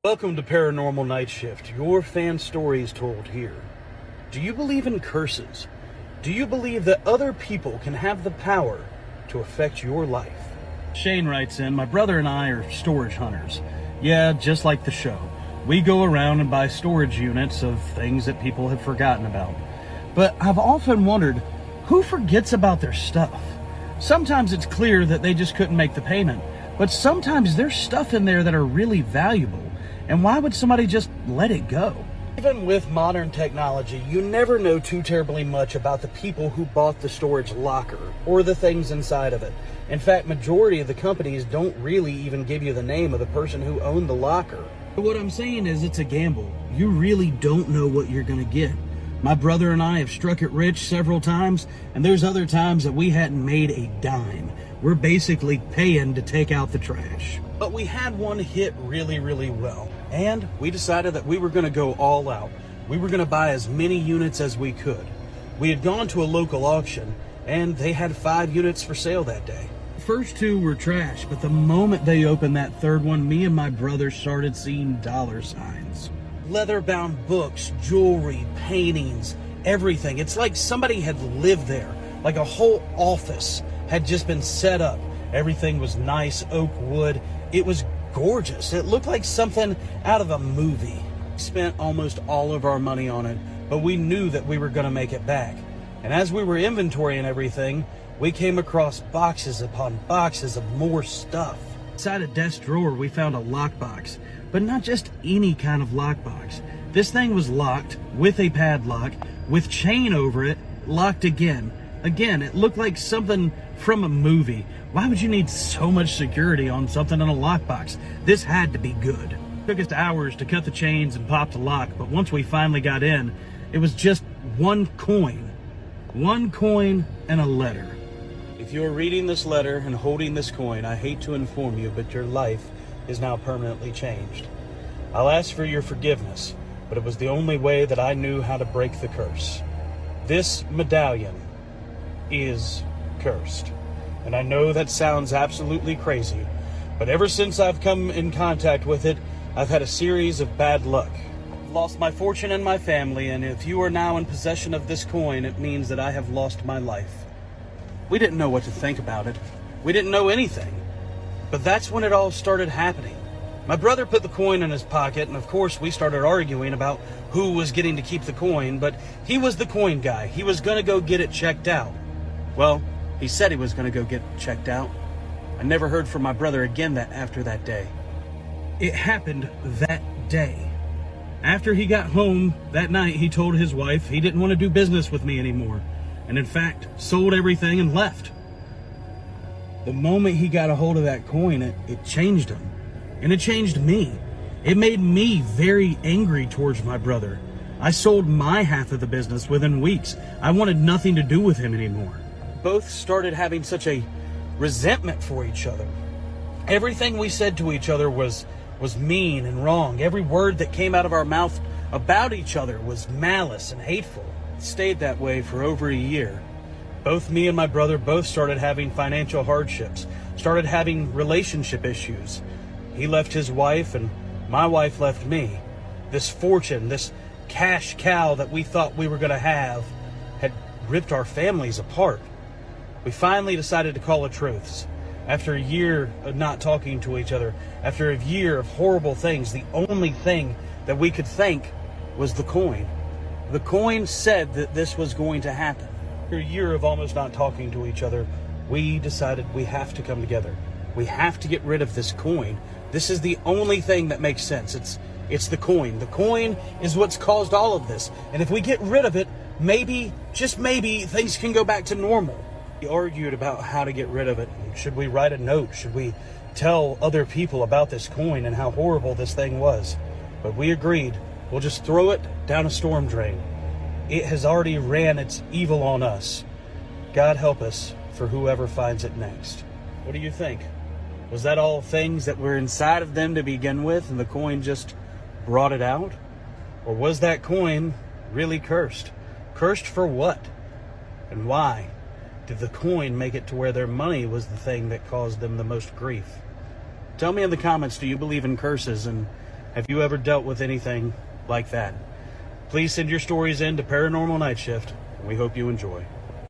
Welcome to Paranormal Nightshift, your fan stories told here. Do you believe in curses? Do you believe that other people can have the power to affect your life? Shane writes in, my brother and I are storage hunters. Yeah, just like the show. We go around and buy storage units of things that people have forgotten about. But I've often wondered, who forgets about their stuff? Sometimes it's clear that they just couldn't make the payment, but sometimes there's stuff in there that are really valuable. And why would somebody just let it go? Even with modern technology, you never know too terribly much about the people who bought the storage locker or the things inside of it. In fact, majority of the companies don't really even give you the name of the person who owned the locker. But what I'm saying is it's a gamble. You really don't know what you're going to get. My brother and I have struck it rich several times, and there's other times that we hadn't made a dime. We're basically paying to take out the trash. But we had one hit really well, and we decided that we were going to go all out. We were going to buy as many units as we could. We had gone to a local auction, and they had 5 units for sale that day. The first 2 were trash, but the moment they opened that third one, me and my brother started seeing dollar signs. Leather-bound books, jewelry, paintings, everything. It's like somebody had lived there, like a whole office had just been set up. Everything was nice oak wood. It was gorgeous. It looked like something out of a movie. We spent almost all of our money on it, but we knew that we were going to make it back. And as we were inventorying everything, we came across boxes upon boxes of more stuff. Inside a desk drawer, we found a lockbox, but not just any kind of lockbox. This thing was locked with a padlock, with chain over it, locked again. Again, it looked like something from a movie. Why would you need so much security on something in a lockbox? This had to be good. It took us hours to cut the chains and pop the lock, but once we finally got in, it was just one coin. One coin and a letter. If you are reading this letter and holding this coin, I hate to inform you, but your life is now permanently changed. I'll ask for your forgiveness, but it was the only way that I knew how to break the curse. This medallion is cursed. And I know that sounds absolutely crazy, but ever since I've come in contact with it, I've had a series of bad luck. I've lost my fortune and my family, and if you are now in possession of this coin, it means that I have lost my life. We didn't know what to think about it. We didn't know anything. But that's when it all started happening. My brother put the coin in his pocket, and of course we started arguing about who was getting to keep the coin, but he was the coin guy. He was going to go get it checked out. Well, he said he was going to go get it checked out. I never heard from my brother again after that day. It happened that day. After he got home that night, he told his wife he didn't want to do business with me anymore, and in fact, sold everything and left. The moment he got a hold of that coin, it changed him. And it changed me. It made me very angry towards my brother. I sold my half of the business within weeks. I wanted nothing to do with him anymore. Both started having such a resentment for each other. Everything we said to each other was mean and wrong. Every word that came out of our mouth about each other was malice and hateful. It stayed that way for over a year. Both me and my brother both started having financial hardships, started having relationship issues. He left his wife and my wife left me. This fortune, this cash cow that we thought we were going to have had ripped our families apart. We finally decided to call it truths. After a year of not talking to each other, after a year of horrible things, the only thing that we could think was the coin. The coin said that this was going to happen. After a year of almost not talking to each other, we decided we have to come together. We have to get rid of this coin. This is the only thing that makes sense. It's the coin. The coin is what's caused all of this. And if we get rid of it, maybe, just maybe, things can go back to normal. We argued about how to get rid of it. Should we write a note? Should we tell other people about this coin and how horrible this thing was? But we agreed, we'll just throw it down a storm drain. It has already ran its evil on us. God help us for whoever finds it next. What do you think? Was that all things that were inside of them to begin with and the coin just brought it out? Or was that coin really cursed? Cursed for what? And why? Did the coin make it to where their money was the thing that caused them the most grief? Tell me in the comments, do you believe in curses, and Have you ever dealt with anything like that? Please send your stories in to Paranormal Nightshift, and we hope you enjoy.